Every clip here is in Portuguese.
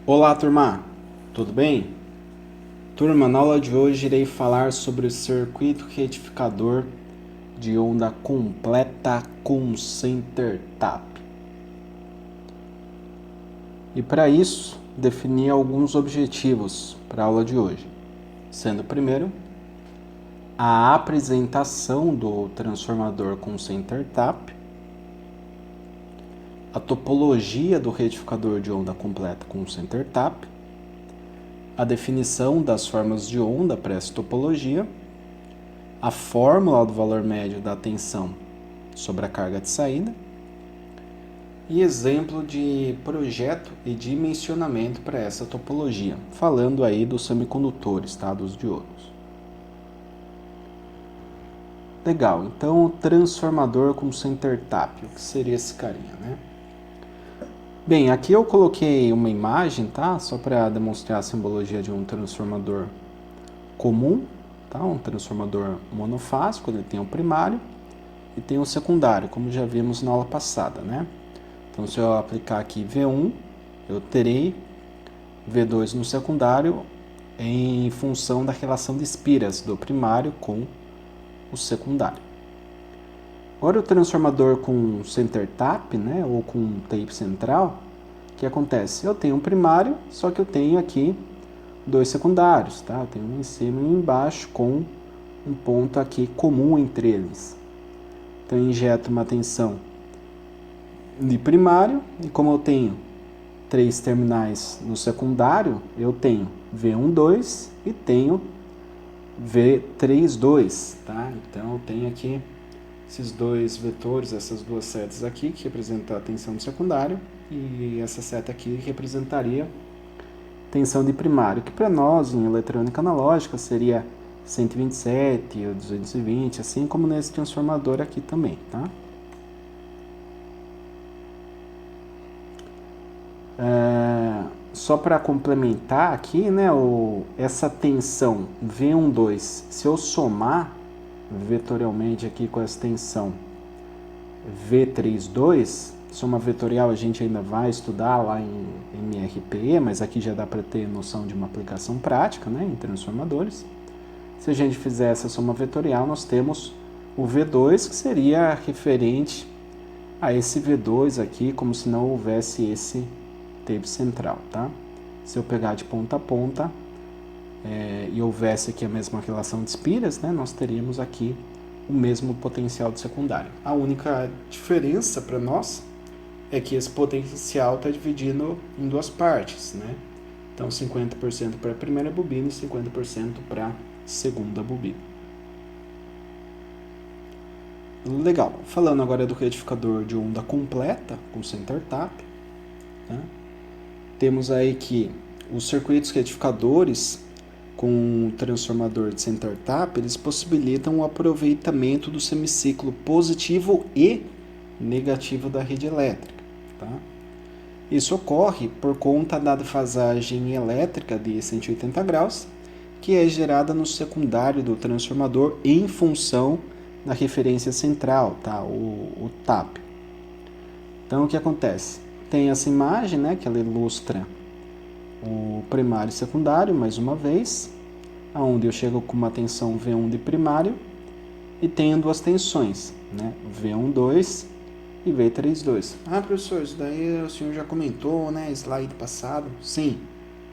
Olá, turma! Tudo bem? Turma, na aula de hoje irei falar sobre o circuito retificador de onda completa com center tap. E para isso, defini alguns objetivos para a aula de hoje, sendo o primeiro a apresentação do transformador com center tap, a topologia do retificador de onda completa com center tap, a definição das formas de onda para essa topologia, a fórmula do valor médio da tensão sobre a carga de saída e exemplo de projeto e dimensionamento para essa topologia, falando aí dos semicondutores, tá? Dos diodos. Legal, então o transformador com center tap, o que seria esse carinha, né? Bem, aqui eu coloquei uma imagem, tá? Só para demonstrar a simbologia de um transformador comum, tá? Um transformador monofásico, ele tem o primário e tem o secundário, como já vimos na aula passada, né? Então, se eu aplicar aqui V1, eu terei V2 no secundário em função da relação de espiras do primário com o secundário. Agora, o transformador com center tap, né, ou com tape central, o que acontece? Eu tenho um primário, só que eu tenho aqui dois secundários, tá? Eu tenho um em cima e um embaixo com um ponto aqui comum entre eles. Então, eu injeto uma tensão de primário, e como eu tenho três terminais no secundário, eu tenho V12 e tenho V32, tá? Então eu tenho aqui esses dois vetores, essas duas setas aqui, que representam a tensão do secundário, e essa seta aqui representaria tensão de primário, que para nós, em eletrônica analógica, seria 127 ou 220, assim como nesse transformador aqui também, tá? Só para complementar aqui, né, essa tensão V12, se eu somar vetorialmente aqui com essa tensão V32, soma vetorial a gente ainda vai estudar lá em MRPE, mas aqui já dá para ter noção de uma aplicação prática, né, em transformadores. Se a gente fizer essa soma vetorial, nós temos o V2, que seria referente a esse V2 aqui, como se não houvesse esse tape central, tá? Se eu pegar de ponta a ponta e houvesse aqui a mesma relação de espiras, né, nós teríamos aqui o mesmo potencial do secundário. A única diferença para nós é que esse potencial está dividido em duas partes, né? Então 50% para a primeira bobina e 50% para a segunda bobina. Legal, falando agora do retificador de onda completa com center tap, né? Temos aí que os circuitos retificadores com transformador de center tap, eles possibilitam o aproveitamento do semiciclo positivo e negativo da rede elétrica, tá? Isso ocorre por conta da defasagem elétrica de 180 graus, que é gerada no secundário do transformador em função da referência central, tá? O TAP. Então, o que acontece? Tem essa imagem, né, que ela ilustra o primário e secundário, mais uma vez, onde eu chego com uma tensão V1 de primário e tenho duas tensões, né, V12 e V32. Ah, professor, isso daí o senhor já comentou, né, slide passado? Sim,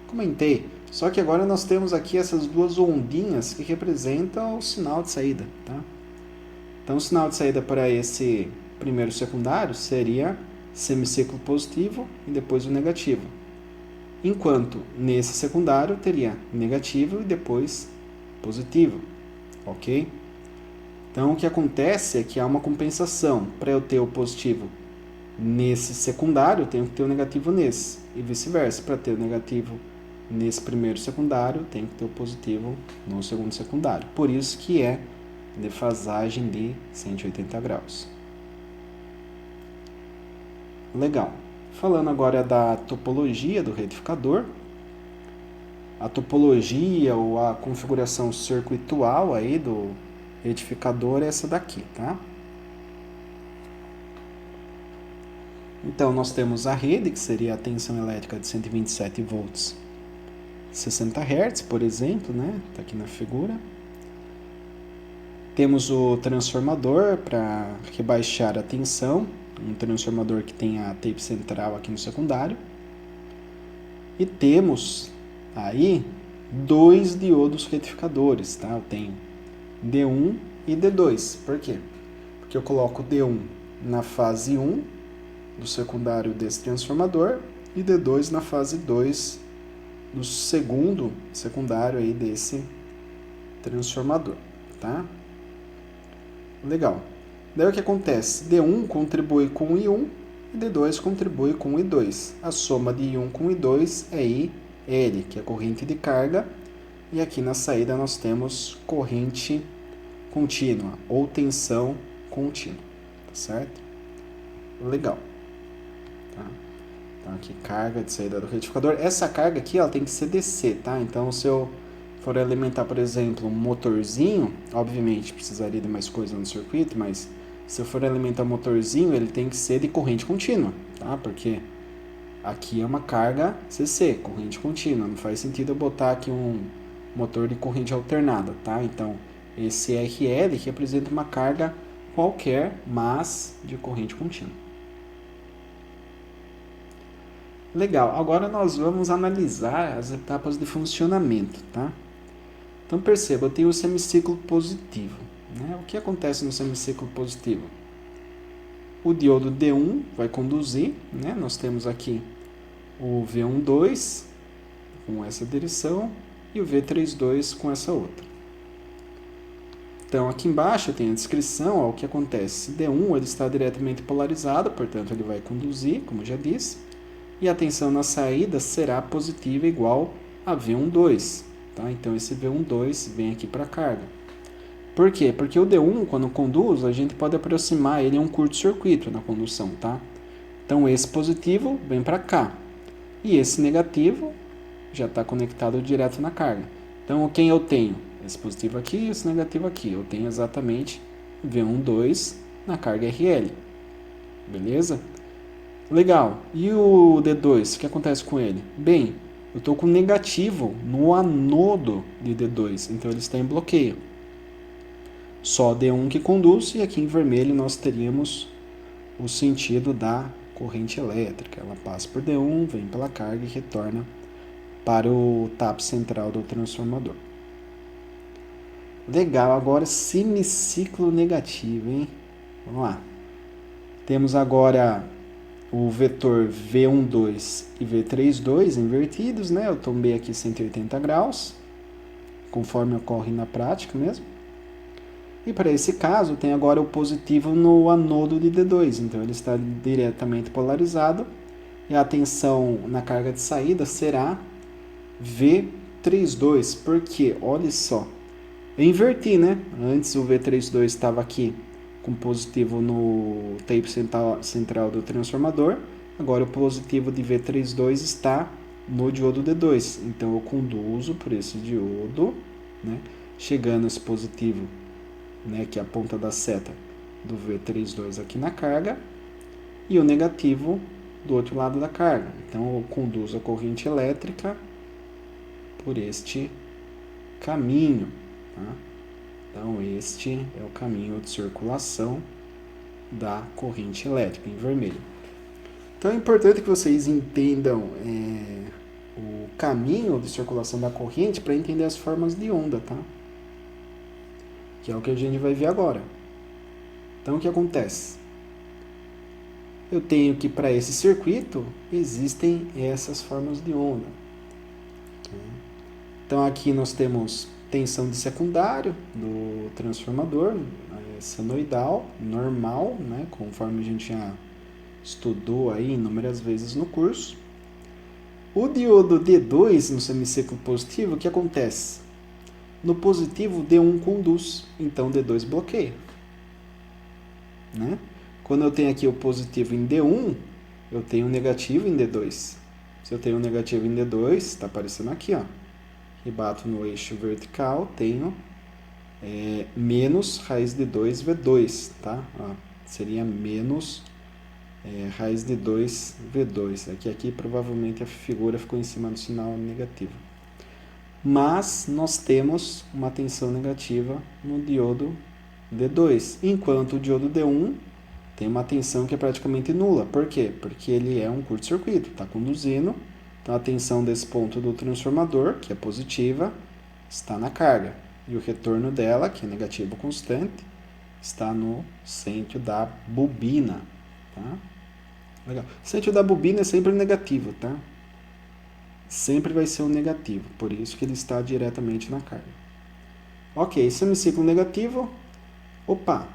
comentei. Só que agora nós temos aqui essas duas ondinhas que representam o sinal de saída, tá? Então, o sinal de saída para esse primeiro secundário seria semiciclo positivo e depois o negativo. Enquanto nesse secundário teria negativo e depois positivo, ok? Então, o que acontece é que há uma compensação. Para eu ter o positivo nesse secundário, eu tenho que ter o negativo nesse, e vice-versa. Para ter o negativo nesse primeiro secundário, eu tenho que ter o positivo no segundo secundário. Por isso que é defasagem de 180 graus. Legal. Falando agora da topologia do retificador, a topologia ou a configuração circuitual aí do retificador é essa daqui, tá? Então, nós temos a rede, que seria a tensão elétrica de 127 volts, 60 Hz, por exemplo, né? Está aqui na figura. Temos o transformador para rebaixar a tensão, um transformador que tem a tape central aqui no secundário. E temos aí dois diodos retificadores, tá? Eu tenho D1 e D2. Por quê? Porque eu coloco D1 na fase 1 do secundário desse transformador e D2 na fase 2 do segundo secundário aí desse transformador, tá? Legal. Daí o que acontece? D1 contribui com o I1 e D2 contribui com o I2. A soma de I1 com I2 é IL, que é corrente de carga. E aqui na saída nós temos corrente contínua ou tensão contínua, tá certo? Legal. Tá? Então aqui carga de saída do retificador. Essa carga aqui ela tem que ser DC, tá? Então se eu for alimentar, por exemplo, um motorzinho, obviamente precisaria de mais coisa no circuito, mas se eu for alimentar um motorzinho, ele tem que ser de corrente contínua, tá? Porque aqui é uma carga CC, corrente contínua. Não faz sentido eu botar aqui um motor de corrente alternada, tá? Então, esse RL representa uma carga qualquer, mas de corrente contínua. Legal, agora nós vamos analisar as etapas de funcionamento, tá? Então perceba, eu tenho o semiciclo positivo, né? O que acontece no semiciclo positivo? O diodo D1 vai conduzir, né? Nós temos aqui o V12 com essa direção e o V32 com essa outra. Então aqui embaixo eu tenho a descrição, ó, o que acontece. D1 ele está diretamente polarizado, portanto ele vai conduzir, como já disse, e a tensão na saída será positiva igual a V12. Tá? Então esse V12 vem aqui para a carga. Por quê? Porque o D1, quando conduz, a gente pode aproximar ele a um curto-circuito na condução. Tá? Então esse positivo vem para cá. E esse negativo já está conectado direto na carga. Então quem eu tenho? Esse positivo aqui e esse negativo aqui. Eu tenho exatamente V12 na carga RL. Beleza? Legal. E o D2, o que acontece com ele? Bem, eu estou com negativo no anodo de D2, então ele está em bloqueio. Só D1 que conduz, e aqui em vermelho nós teríamos o sentido da corrente elétrica. Ela passa por D1, vem pela carga e retorna para o tapo central do transformador. Legal, agora semiciclo negativo, hein? Vamos lá. Temos agora o vetor V12 e V32 invertidos, né? Eu tombei aqui 180 graus, conforme ocorre na prática mesmo. E para esse caso, tem agora o positivo no anodo de D2, então ele está diretamente polarizado, e a tensão na carga de saída será V32, porque, olha só, eu inverti, né? Antes o V32 estava aqui com positivo no tape central do transformador, agora o positivo de V32 está no diodo D2, então eu conduzo por esse diodo, né? Chegando esse positivo, né, que é a ponta da seta do V32 aqui na carga, e o negativo do outro lado da carga. Então eu conduzo a corrente elétrica por este caminho, tá? Então este é o caminho de circulação da corrente elétrica em vermelho. Então é importante que vocês entendam o caminho de circulação da corrente para entender as formas de onda, tá? Que é o que a gente vai ver agora. Então o que acontece? Eu tenho que para esse circuito existem essas formas de onda. Então aqui nós temos tensão de secundário do transformador, senoidal, normal, né, conforme a gente já estudou aí inúmeras vezes no curso. O diodo D2 no semiciclo positivo, o que acontece? No positivo, D1 conduz, então D2 bloqueia. Né? Quando eu tenho aqui o positivo em D1, eu tenho o negativo em D2. Se eu tenho o negativo em D2, está aparecendo aqui, ó. E bato no eixo vertical, tenho menos raiz de 2 V2, tá? Ó, seria menos raiz de 2 V2. Aqui provavelmente a figura ficou em cima do sinal negativo. Mas nós temos uma tensão negativa no diodo D2, enquanto o diodo D1 tem uma tensão que é praticamente nula. Por quê? Porque ele é um curto-circuito, está conduzindo, então a tensão desse ponto do transformador, que é positiva, está na carga, e o retorno dela, que é negativo constante, está no centro da bobina. Tá? Legal. O centro da bobina é sempre negativo, tá? Sempre vai ser um negativo, por isso que ele está diretamente na carga. Ok, semiciclo negativo, opa,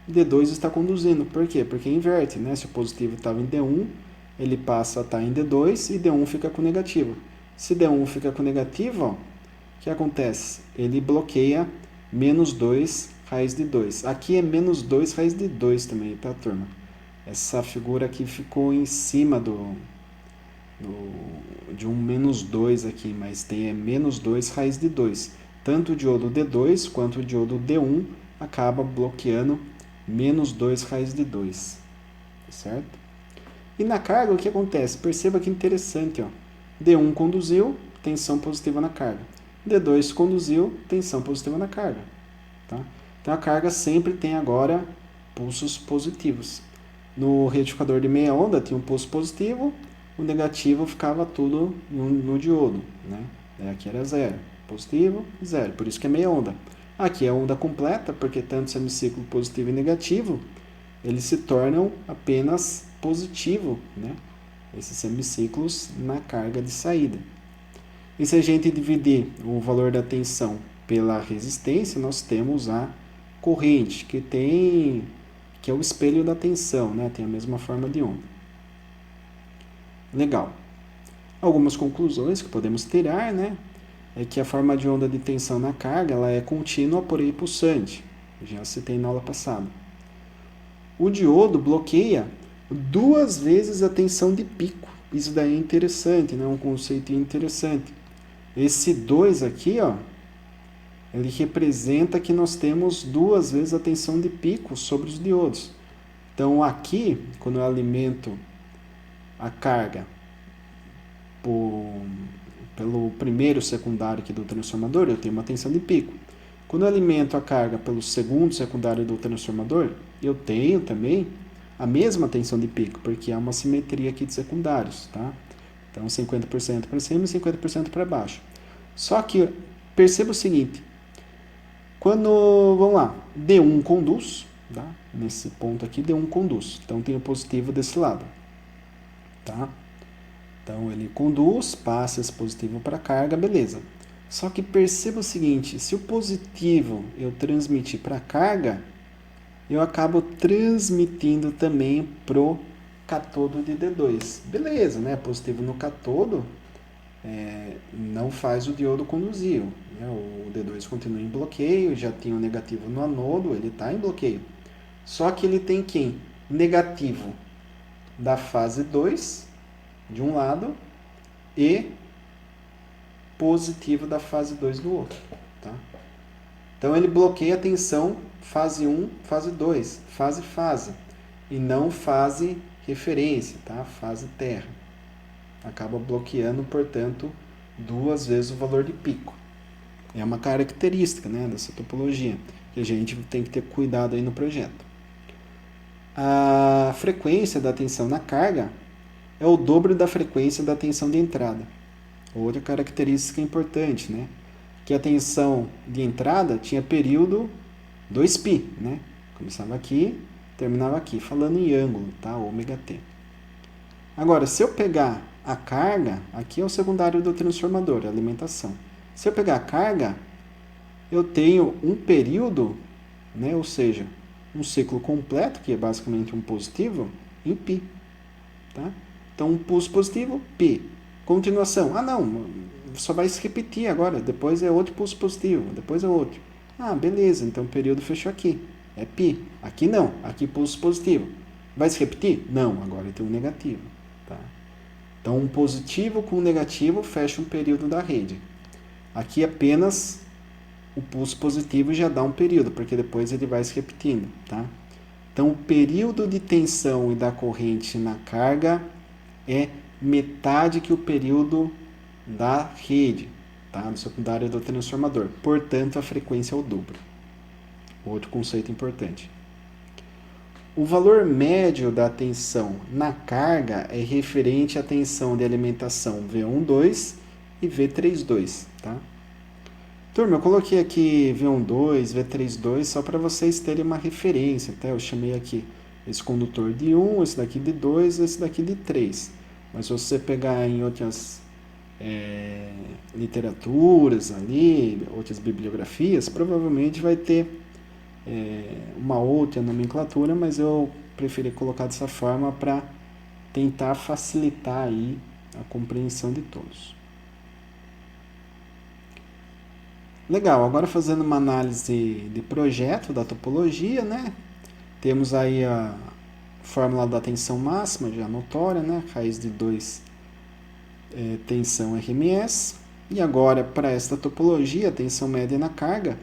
D2 está conduzindo, por quê? Porque inverte, né? Se o positivo estava em D1, ele passa a estar em D2 e D1 fica com negativo. Se D1 fica com negativo, ó, o que acontece? Ele bloqueia menos 2 raiz de 2. Aqui é menos 2 raiz de 2 também, tá, turma? Essa figura aqui ficou em cima de um menos 2 aqui, mas tem menos 2 raiz de 2. Tanto o diodo D2 quanto o diodo D1 acaba bloqueando menos 2 raiz de 2. Certo? E na carga, o que acontece? Perceba que interessante. Ó. D1 conduziu, tensão positiva na carga. D2 conduziu, tensão positiva na carga. Tá? Então a carga sempre tem agora pulsos positivos. No retificador de meia onda tinha um pulso positivo, o negativo ficava tudo no diodo. Né? Aqui era zero. Positivo, zero. Por isso que é meia onda. Aqui é onda completa, porque tanto semiciclo positivo e negativo, eles se tornam apenas positivo, né? Esses semiciclos na carga de saída. E se a gente dividir o valor da tensão pela resistência, nós temos a corrente, que é o espelho da tensão, né? Tem a mesma forma de onda. Legal. Algumas conclusões que podemos tirar, né? É que a forma de onda de tensão na carga ela é contínua, porém pulsante. Já citei na aula passada. O diodo bloqueia 2 vezes a tensão de pico. Isso daí é interessante, né? Um conceito interessante. Esse 2 aqui, ó, ele representa que nós temos 2 vezes a tensão de pico sobre os diodos. Então aqui, quando eu alimento a carga pelo primeiro secundário aqui do transformador, eu tenho uma tensão de pico. Quando eu alimento a carga pelo segundo secundário do transformador, eu tenho também a mesma tensão de pico, porque há uma simetria aqui de secundários, tá? Então 50% para cima e 50% para baixo. Só que perceba o seguinte, quando, vamos lá, D1 conduz, tá? Nesse ponto aqui D1 conduz, então tem o positivo desse lado, tá? Então ele conduz, passa esse positivo para a carga, beleza. Só que perceba o seguinte, se o positivo eu transmitir para a carga, eu acabo transmitindo também pro catodo de D2. Beleza, né? Positivo no catodo não faz o diodo conduzir. Né? O D2 continua em bloqueio, já tinha o negativo no anodo, ele está em bloqueio. Só que ele tem quem? Negativo da fase 2, de um lado, e positivo da fase 2 do outro. Tá? Então ele bloqueia a tensão fase 1, fase 2, fase, e não fase referência, tá? Fase terra. Acaba bloqueando, portanto, 2 vezes o valor de pico. É uma característica, né, dessa topologia, que a gente tem que ter cuidado aí no projeto. A frequência da tensão na carga é o dobro da frequência da tensão de entrada. Outra característica importante, né? Que a tensão de entrada tinha período 2π, né? Começava aqui, terminava aqui, falando em ângulo, tá? Ômega t. Agora, se eu pegar a carga, aqui é o secundário do transformador, a alimentação. Se eu pegar a carga, eu tenho um período, né? Ou seja, um ciclo completo, que é basicamente um positivo, em π, tá? Então, um pulso positivo, π. Continuação. Ah, não, só vai se repetir agora. Depois é outro pulso positivo, depois é outro. Ah, beleza, então o período fechou aqui. É π. Aqui não, aqui pulso positivo. Vai se repetir? Não, agora tem um negativo. Tá? Então, um positivo com um negativo fecha um período da rede. Aqui apenas o pulso positivo já dá um período, porque depois ele vai se repetindo. Tá? Então, o período de tensão e da corrente na carga é metade que o período da rede, tá? Do secundário do transformador. Portanto, a frequência é o dobro. Outro conceito importante. O valor médio da tensão na carga é referente à tensão de alimentação V12 e V32, tá? Turma, eu coloquei aqui V12, V32 só para vocês terem uma referência, tá? Eu chamei aqui esse condutor de 1, esse daqui de 2, esse daqui de 3. Mas se você pegar em outras literaturas ali, outras bibliografias, provavelmente vai ter uma outra nomenclatura, mas eu preferi colocar dessa forma para tentar facilitar aí a compreensão de todos. Legal, agora fazendo uma análise de projeto da topologia, né? Temos aí a fórmula da tensão máxima, já notória, né? Raiz de 2 tensão RMS. E agora, para esta topologia, a tensão média na carga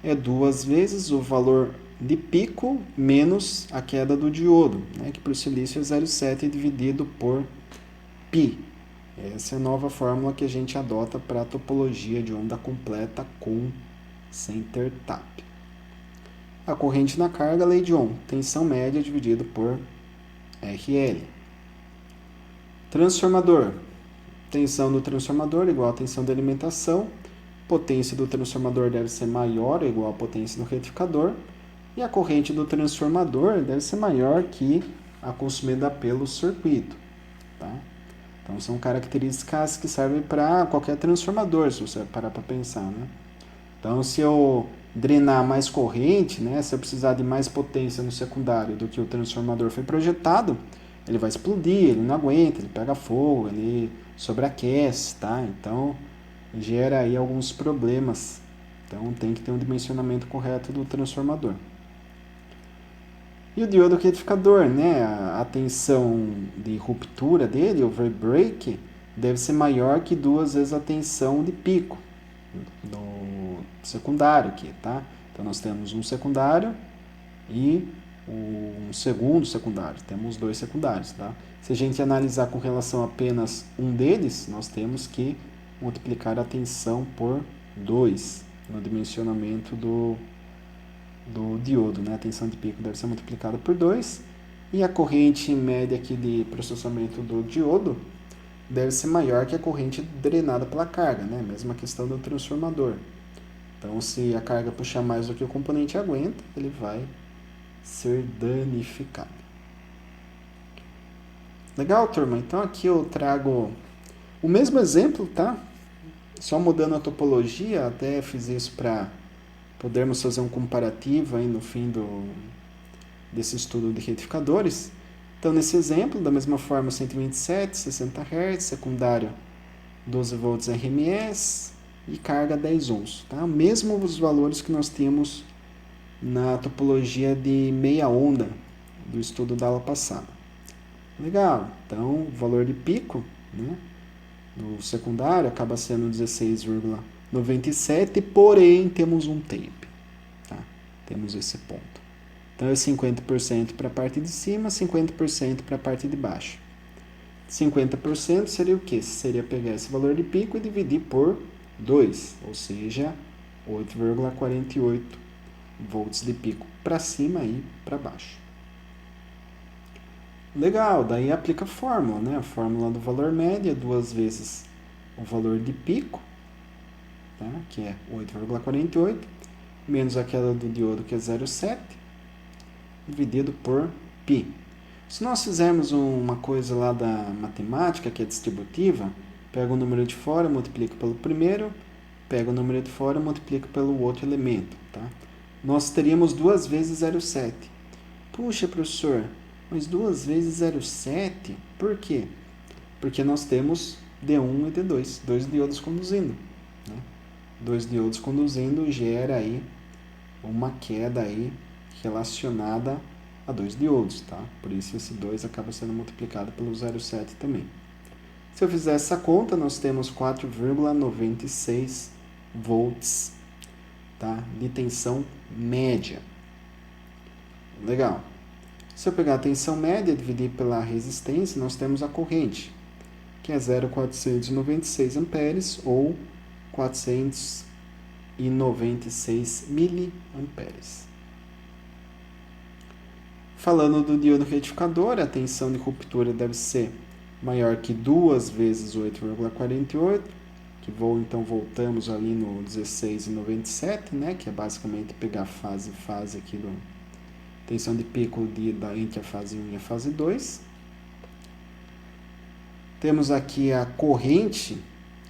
é 2 vezes o valor de pico menos a queda do diodo, né? Que por silício é 0,7 dividido por π. Essa é a nova fórmula que a gente adota para a topologia de onda completa com center tap. A corrente na carga, lei de Ohm, tensão média dividido por RL. Transformador. Tensão do transformador igual a tensão de alimentação. Potência do transformador deve ser maior ou igual à potência do retificador. E a corrente do transformador deve ser maior que a consumida pelo circuito, tá? Então, são características que servem para qualquer transformador, se você parar para pensar, né? Então, se eu drenar mais corrente, né, se eu precisar de mais potência no secundário do que o transformador foi projetado, ele vai explodir, ele não aguenta, ele pega fogo, ele sobreaquece, tá? Então, gera aí alguns problemas. Então, tem que ter um dimensionamento correto do transformador. E o diodo retificador, né? A tensão de ruptura dele, overbreak, deve ser maior que 2 vezes a tensão de pico do secundário aqui, tá? Então nós temos um secundário e um segundo secundário. Temos 2 secundários, tá? Se a gente analisar com relação a apenas um deles, nós temos que multiplicar a tensão por 2 no dimensionamento do diodo, né? A tensão de pico deve ser multiplicada por 2 e a corrente média aqui de processamento do diodo deve ser maior que a corrente drenada pela carga, né? Mesma questão do transformador. Então, se a carga puxar mais do que o componente aguenta, ele vai ser danificado. Legal, turma? Então, aqui eu trago o mesmo exemplo, tá? Só mudando a topologia, até fiz isso para podermos fazer um comparativo aí no fim desse estudo de retificadores. Então, nesse exemplo, da mesma forma, 127, 60 Hz, secundário 12 volts RMS e carga 10 ohms. Tá? Mesmo os valores que nós temos na topologia de meia onda do estudo da aula passada. Legal, então o valor de pico, né, do secundário acaba sendo 16,97, porém temos um tape. Tá? Temos esse ponto. Então é 50% para a parte de cima, 50% para a parte de baixo. 50% seria o quê? Seria pegar esse valor de pico e dividir por 2, ou seja, 8,48 volts de pico para cima e para baixo. Legal, daí aplica a fórmula, né? A fórmula do valor médio é 2 vezes o valor de pico, tá? Que é 8,48, menos a queda do diodo, que é 0,7, dividido por π. Se nós fizermos uma coisa lá da matemática, que é distributiva, pega o número de fora, multiplica pelo primeiro, pega o número de fora, multiplica pelo outro elemento, tá? Nós teríamos 2 vezes 0,7. Puxa, professor, mas 2 vezes 0,7, por quê? Porque nós temos D1 e D2, 2 diodos conduzindo, né? 2 diodos conduzindo gera aí uma queda aí relacionada a 2 diodos, tá? Por isso esse 2 acaba sendo multiplicado pelo 0,7 também. Se eu fizer essa conta, nós temos 4,96 volts, tá? De tensão média. Legal. Se eu pegar a tensão média e dividir pela resistência, nós temos a corrente, que é 0,496 amperes ou 496 miliamperes. Falando do diodo retificador, a tensão de ruptura deve ser maior que 2 vezes 8,48, que então voltamos ali no 16,97, né, que é basicamente pegar fase aqui do tensão de pico entre a fase 1 e a fase 2. Temos aqui a corrente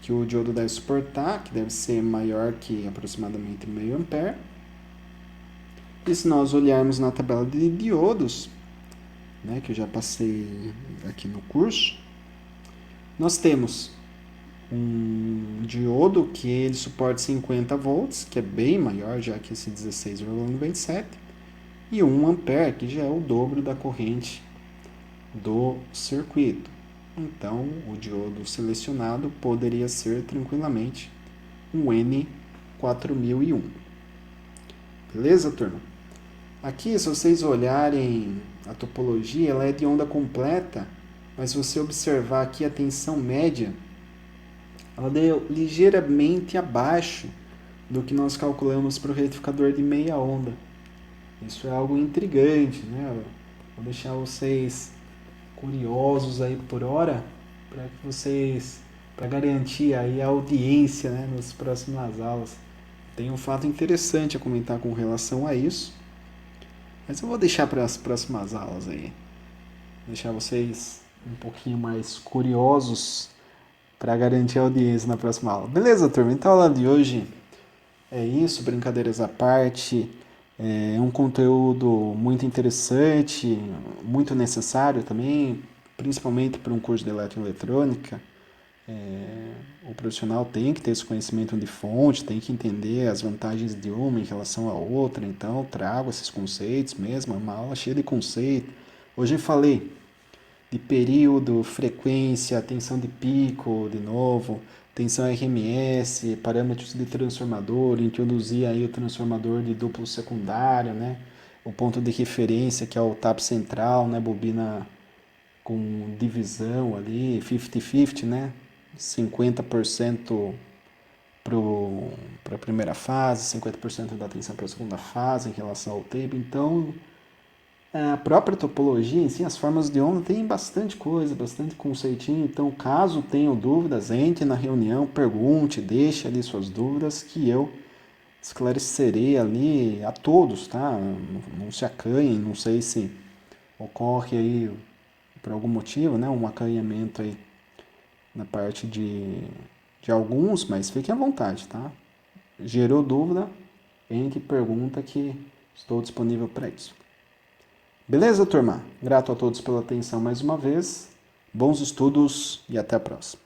que o diodo deve suportar, que deve ser maior que aproximadamente meio ampere. E se nós olharmos na tabela de diodos, né, que eu já passei aqui no curso, nós temos um diodo que ele suporta 50 volts, que é bem maior já que esse 16,97, e 1 ampere, que já é o dobro da corrente do circuito. Então, o diodo selecionado poderia ser tranquilamente um N4001. Beleza, turma? Aqui, se vocês olharem a topologia, ela é de onda completa, mas se você observar aqui a tensão média, ela deu ligeiramente abaixo do que nós calculamos para o retificador de meia onda. Isso é algo intrigante, né? Vou deixar vocês curiosos aí por hora, para que vocês, para garantir aí a audiência, né, nas próximas aulas. Tem um fato interessante a comentar com relação a isso, mas eu vou deixar para as próximas aulas aí. Deixar vocês um pouquinho mais curiosos para garantir a audiência na próxima aula. Beleza, turma? Então a aula de hoje é isso, brincadeiras à parte. É um conteúdo muito interessante, muito necessário também, principalmente para um curso de eletroeletrônica. O profissional tem que ter esse conhecimento de fonte, tem que entender as vantagens de uma em relação à outra. Então, trago esses conceitos mesmo, é uma aula cheia de conceito. Hoje eu falei de período, frequência, tensão de pico, de novo, tensão RMS, parâmetros de transformador, introduzir aí o transformador de duplo secundário, né? O ponto de referência que é o tap central, né? Bobina com divisão ali, 50-50, né? 50% para a primeira fase, 50% da tensão para a segunda fase em relação ao tape. Então, a própria topologia em si, as formas de onda, tem bastante coisa, bastante conceitinho. Então, caso tenham dúvidas, entre na reunião, pergunte, deixe ali suas dúvidas que eu esclarecerei ali a todos, tá? Não se acanhem, não sei se ocorre aí, por algum motivo, né, um acanhamento aí na parte de alguns, mas fiquem à vontade, tá? Gerou dúvida, entre e pergunta que estou disponível para isso. Beleza, turma? Grato a todos pela atenção mais uma vez. Bons estudos e até a próxima.